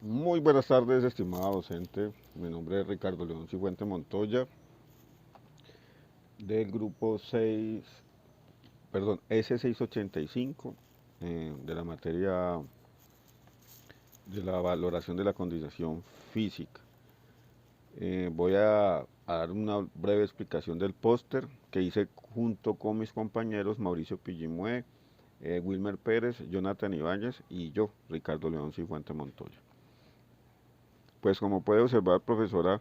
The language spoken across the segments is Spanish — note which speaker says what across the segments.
Speaker 1: Muy buenas tardes, estimado docente. Mi nombre es Ricardo León Cifuente Montoya, del grupo 6, perdón, S685, de la materia de la valoración de la condición física. Voy a dar una breve explicación del póster que hice junto con mis compañeros Mauricio Pillimue, Wilmer Pérez, Jonathan Ibáñez y yo, Ricardo León Cifuente Montoya. Pues como puede observar, profesora,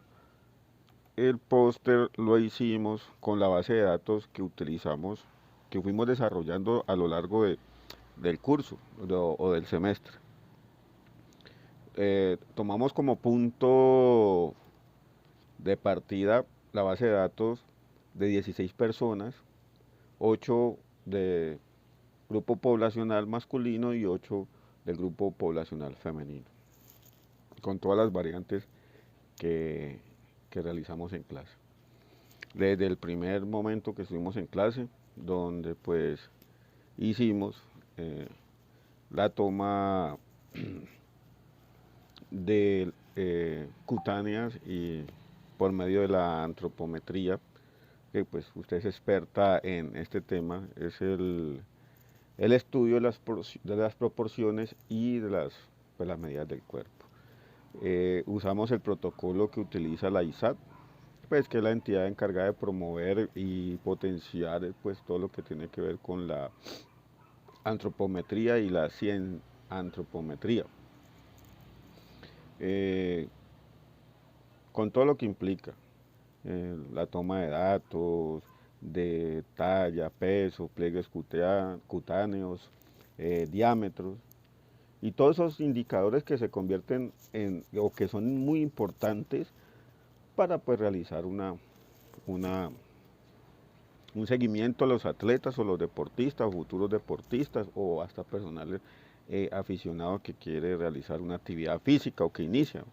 Speaker 1: el póster lo hicimos con la base de datos que utilizamos, que fuimos desarrollando a lo largo del curso o del semestre. Tomamos como punto de partida la base de datos de 16 personas, 8 de grupo poblacional masculino y 8 del grupo poblacional femenino, con todas las variantes que, que realizamos en clase. Desde el primer momento que estuvimos en clase, donde pues hicimos eh, la toma de cutáneas y por medio de la antropometría, que pues usted es experta en este tema, es el estudio de las proporciones y de pues, las medidas del cuerpo. Usamos el protocolo que utiliza la ISAT, pues que es la entidad encargada de promover y potenciar pues todo lo que tiene que ver con la antropometría y la cienantropometría, eh, con todo lo que implica la toma de datos, de talla, peso, pliegues cutáneos, diámetros, y todos esos indicadores que se convierten en, o que son muy importantes para pues realizar una, un seguimiento a los atletas o los deportistas o futuros deportistas o hasta personal aficionado que quiere realizar una actividad física o que inicia.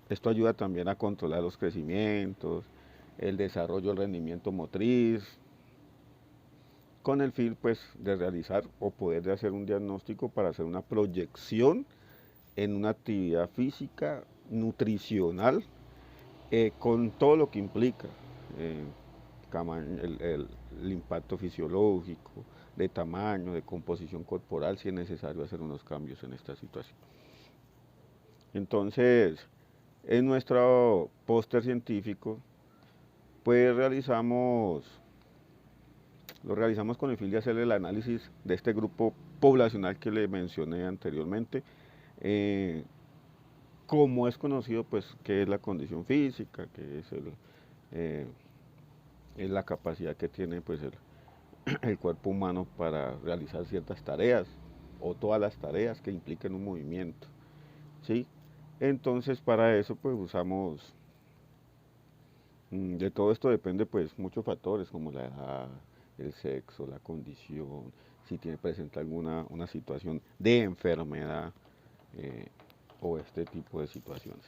Speaker 1: Esto ayuda también a controlar los crecimientos, el desarrollo del rendimiento motriz, con el fin pues de realizar o poder de hacer un diagnóstico para hacer una proyección en una actividad física, nutricional, con todo lo que implica. eh, el impacto fisiológico, de tamaño, de composición corporal, si es necesario hacer unos cambios en esta situación. Entonces, en nuestro póster científico, pues lo realizamos con el fin de hacer el análisis de este grupo poblacional que le mencioné anteriormente. Eh, Como es conocido, pues, qué es la condición física, qué eh, es la capacidad que tiene, pues, el cuerpo humano para realizar ciertas tareas o todas las tareas que impliquen un movimiento, ¿sí? Entonces, para eso, pues, usamos, de todo esto depende, pues, muchos factores como la edad, el sexo, la condición, si tiene presente alguna una situación de enfermedad eh, o este tipo de situaciones.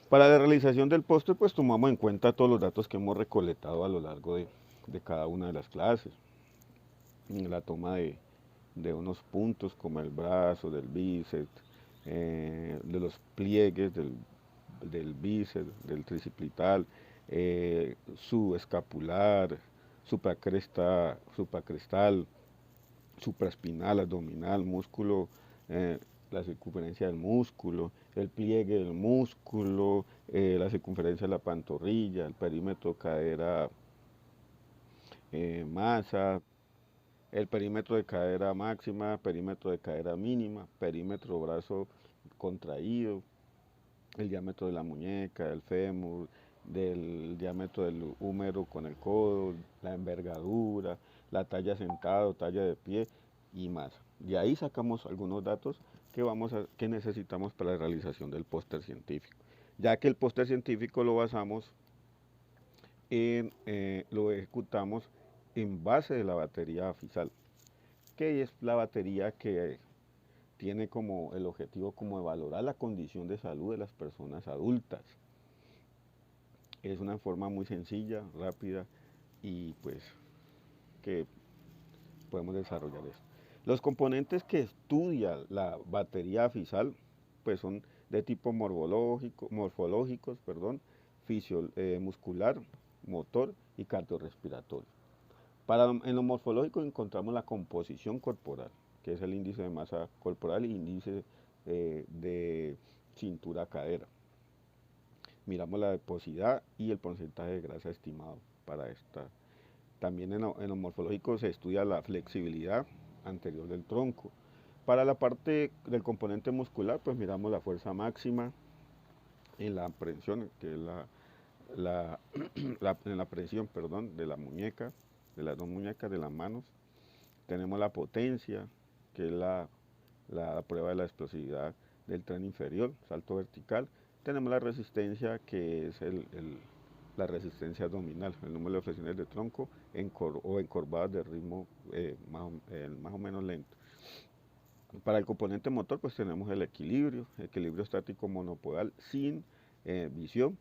Speaker 1: Para la realización del póster, pues tomamos en cuenta todos los datos que hemos recolectado a lo largo de cada una de las clases. La toma de unos puntos como el brazo, del bíceps, de los pliegues del bíceps, del tricipital, su escapular, supracrestal, supraespinal, abdominal, músculo, eh, la circunferencia del músculo, el pliegue del músculo, la circunferencia de la pantorrilla, el perímetro cadera masa, el perímetro de cadera máxima, perímetro de cadera mínima, perímetro brazo contraído, el diámetro de la muñeca, del fémur, del diámetro del húmero con el codo, la envergadura, la talla sentado, talla de pie y más. De ahí sacamos algunos datos que necesitamos para la realización del póster científico, ya que el póster científico lo ejecutamos en base de la batería FISAL, que es la batería que tiene como el objetivo como de valorar la condición de salud de las personas adultas. Es una forma muy sencilla, rápida y pues que podemos desarrollar esto. Los componentes que estudia la batería FISAL pues son de tipo morfológicos, perdón, muscular, motor y cardiorrespiratorio. En lo morfológico encontramos la composición corporal, que es el índice de masa corporal y índice de cintura-cadera. Miramos la adiposidad y el porcentaje de grasa estimado para esta. También en lo morfológico se estudia la flexibilidad anterior del tronco. Para la parte del componente muscular, pues miramos la fuerza máxima en la presión, que es en la presión, perdón, de la muñeca, de las dos muñecas, de las manos. Tenemos la potencia, que es la prueba de la explosividad del tren inferior, salto vertical. Tenemos la resistencia, que es la resistencia abdominal, el número de flexiones de tronco o encorvadas de ritmo más o menos lento. Para el componente motor, pues tenemos el equilibrio estático monopodal sin visión,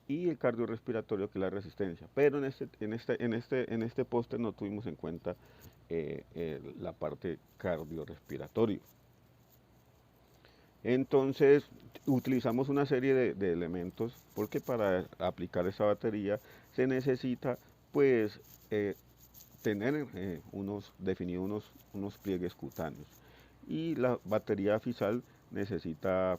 Speaker 1: y el cardiorrespiratorio, que es la resistencia. Pero en este póster no tuvimos en cuenta la parte cardiorrespiratoria. Entonces utilizamos una serie de elementos, porque para aplicar esa batería se necesita pues tener definir unos pliegues cutáneos, y la batería FISAL necesita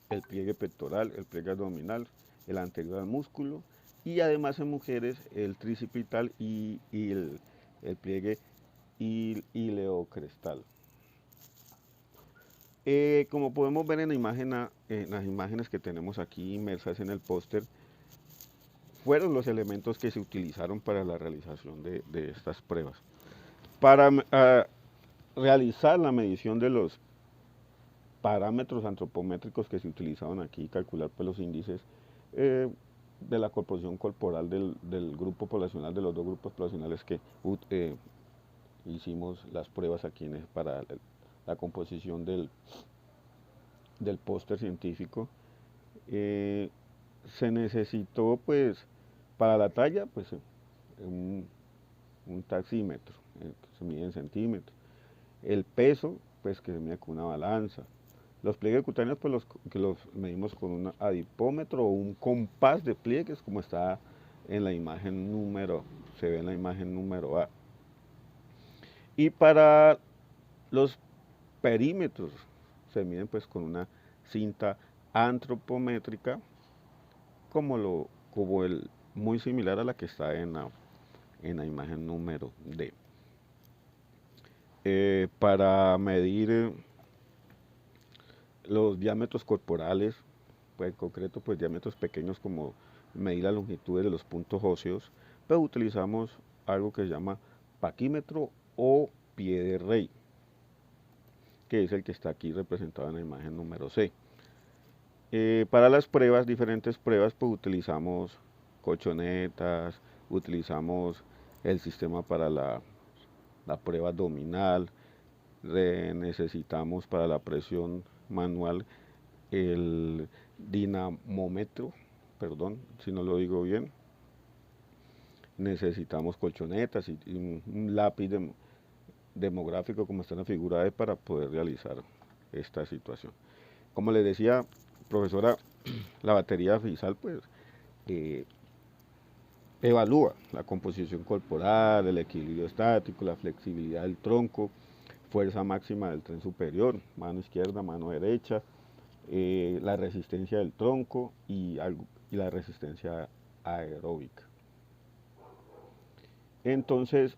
Speaker 1: el pliegue pectoral, el pliegue abdominal, el anterior al músculo, y además en mujeres el tricipital y el pliegue ileocrestal. Como podemos ver en las imágenes que tenemos aquí inmersas en el póster, fueron los elementos que se utilizaron para la realización de estas pruebas. Para realizar la medición de los parámetros antropométricos que se utilizaban aquí, calcular pues, los índices de la composición corporal del grupo poblacional, de los dos grupos poblacionales que hicimos las pruebas aquí para la composición del póster científico. Se necesitó pues para la talla pues un taxímetro, que se mide en centímetros, el peso pues que se mide con una balanza, los pliegues cutáneos pues que los medimos con un adipómetro o un compás de pliegues, como está en la imagen se ve en la imagen número A. Y para los perímetros se miden pues con una cinta antropométrica, muy similar a la que está en la imagen número D. Para medir los diámetros corporales, pues en concreto pues diámetros pequeños, como medir la longitud de los puntos óseos, pues utilizamos algo que se llama paquímetro o pie de rey, que es el que está aquí representado en la imagen número C. Para las pruebas, diferentes pruebas, pues utilizamos colchonetas, utilizamos el sistema para la prueba abdominal, necesitamos para la presión manual el dinamómetro, perdón si no lo digo bien, necesitamos colchonetas y un lápiz demográfico, como está en la figura E, para poder realizar esta situación. Como les decía, profesora, la batería FISAL pues evalúa la composición corporal, el equilibrio estático, la flexibilidad del tronco, fuerza máxima del tren superior, mano izquierda, mano derecha, la resistencia del tronco y la resistencia aeróbica. Entonces,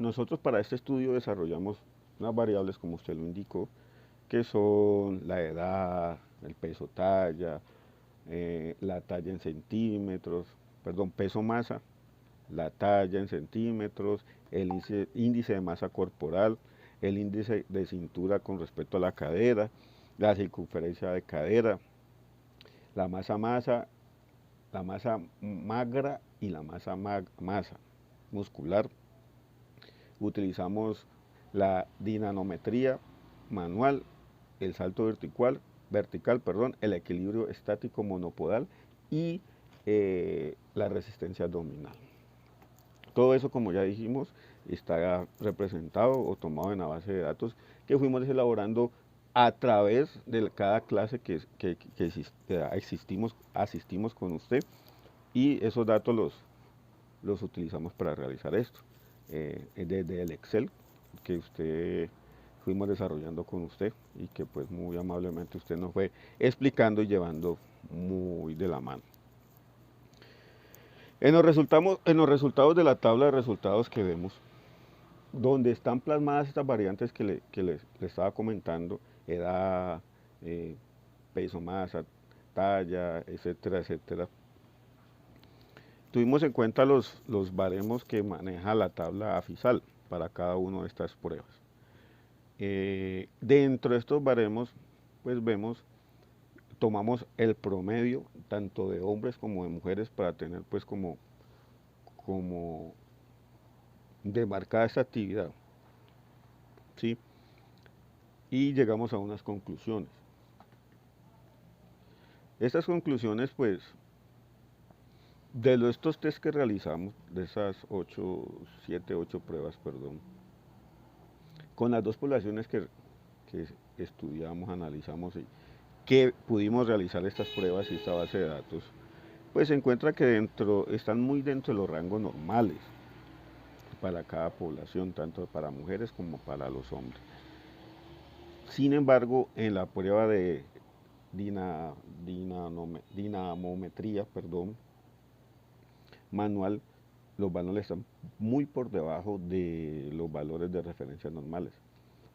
Speaker 1: nosotros para este estudio desarrollamos unas variables, como usted lo indicó, que son la edad, el peso talla, la talla en centímetros, perdón, peso masa, la talla en centímetros, el índice de masa corporal, el índice de cintura con respecto a la cadera, la circunferencia de cadera, la masa magra y la masa muscular. Utilizamos la dinanometría manual, el salto vertical, el equilibrio estático monopodal y la resistencia abdominal. Todo eso, como ya dijimos, está representado o tomado en la base de datos que fuimos elaborando a través de cada clase asistimos con usted, y esos datos los utilizamos para realizar esto. Desde el Excel que usted fuimos desarrollando con usted y que pues muy amablemente usted nos fue explicando y llevando muy de la mano. En los resultados de la tabla de resultados que vemos, donde están plasmadas estas variantes que les estaba comentando, edad, peso, masa, talla, etcétera, etcétera, tuvimos en cuenta los baremos que maneja la tabla AFISAL para cada una de estas pruebas. Dentro de estos baremos, pues vemos, tomamos el promedio tanto de hombres como de mujeres para tener pues como demarcada esta actividad, ¿sí? Y llegamos a unas conclusiones. Estas conclusiones, pues, de estos test que realizamos, de esas 8 pruebas, perdón, con las dos poblaciones que estudiamos, analizamos y que pudimos realizar estas pruebas y esta base de datos, pues se encuentra que están muy dentro de los rangos normales para cada población, tanto para mujeres como para los hombres. Sin embargo, en la prueba de dinamometría, manual, los valores están muy por debajo de los valores de referencia normales.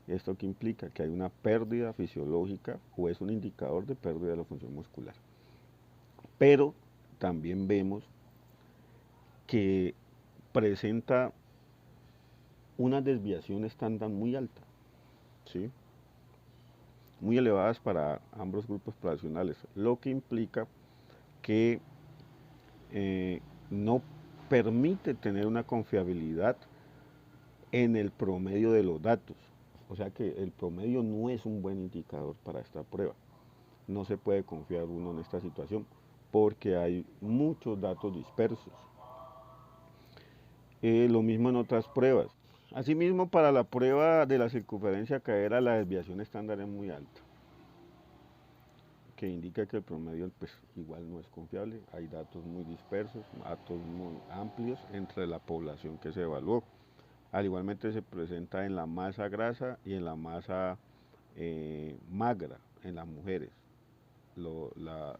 Speaker 1: ¿Esto qué implica? Que hay una pérdida fisiológica o es un indicador de pérdida de la función muscular. Pero también vemos que presenta una desviación estándar muy alta, ¿sí? Muy elevadas para ambos grupos poblacionales, lo que implica que no permite tener una confiabilidad en el promedio de los datos. O sea que el promedio no es un buen indicador para esta prueba. No se puede confiar uno en esta situación porque hay muchos datos dispersos. Lo mismo en otras pruebas. Asimismo, para la prueba de la circunferencia cadera, la desviación estándar es muy alta, que indica que el promedio pues igual no es confiable. Hay datos muy dispersos, datos muy amplios entre la población que se evaluó. Al igualmente se presenta en la masa grasa y en la masa magra en las mujeres. La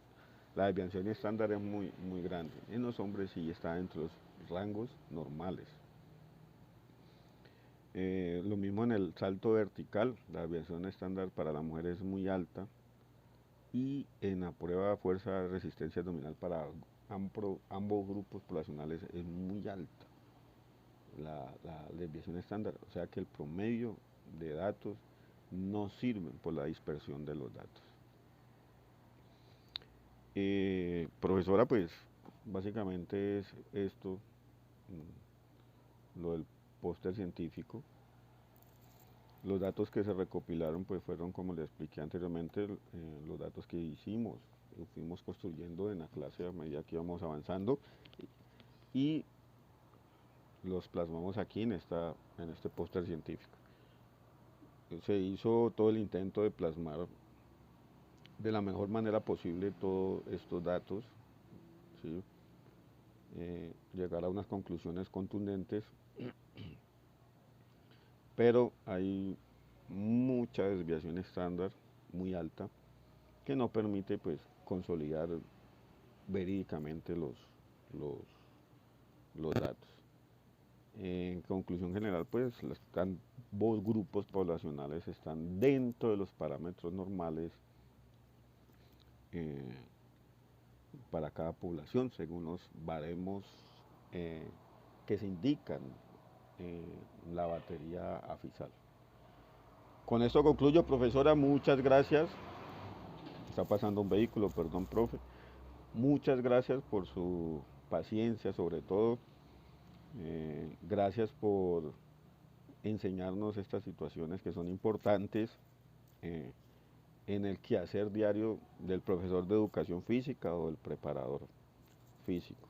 Speaker 1: desviación estándar es muy grande. En los hombres sí está entre los rangos normales. Lo mismo en el salto vertical, la desviación estándar para la mujer es muy alta, y en la prueba de fuerza de resistencia abdominal para ambos grupos poblacionales es muy alta la desviación estándar, o sea que el promedio de datos no sirven por la dispersión de los datos. Profesora, pues básicamente es esto, lo del póster científico. Los datos que se recopilaron pues fueron, como les expliqué anteriormente, los datos que hicimos, fuimos construyendo en la clase a medida que íbamos avanzando, y los plasmamos aquí en este póster científico. Se hizo todo el intento de plasmar de la mejor manera posible todos estos datos, ¿sí? Llegar a unas conclusiones contundentes, pero hay mucha desviación estándar muy alta que no permite pues consolidar verídicamente los datos. En conclusión general, pues ambos grupos poblacionales están dentro de los parámetros normales para cada población, según los baremos que se indican en la batería AFISAL. Con esto concluyo, profesora, muchas gracias. Está pasando un vehículo, perdón, profe. Muchas gracias por su paciencia, sobre todo. Gracias por enseñarnos estas situaciones que son importantes en el quehacer diario del profesor de educación física o del preparador físico.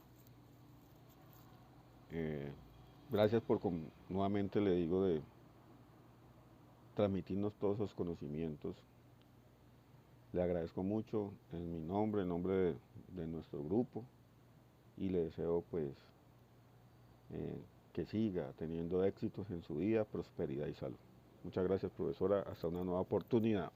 Speaker 1: Gracias por, nuevamente le digo, de transmitirnos todos esos conocimientos. Le agradezco mucho en mi nombre, en nombre de nuestro grupo, y le deseo pues que siga teniendo éxitos en su vida, prosperidad y salud. Muchas gracias, profesora. Hasta una nueva oportunidad.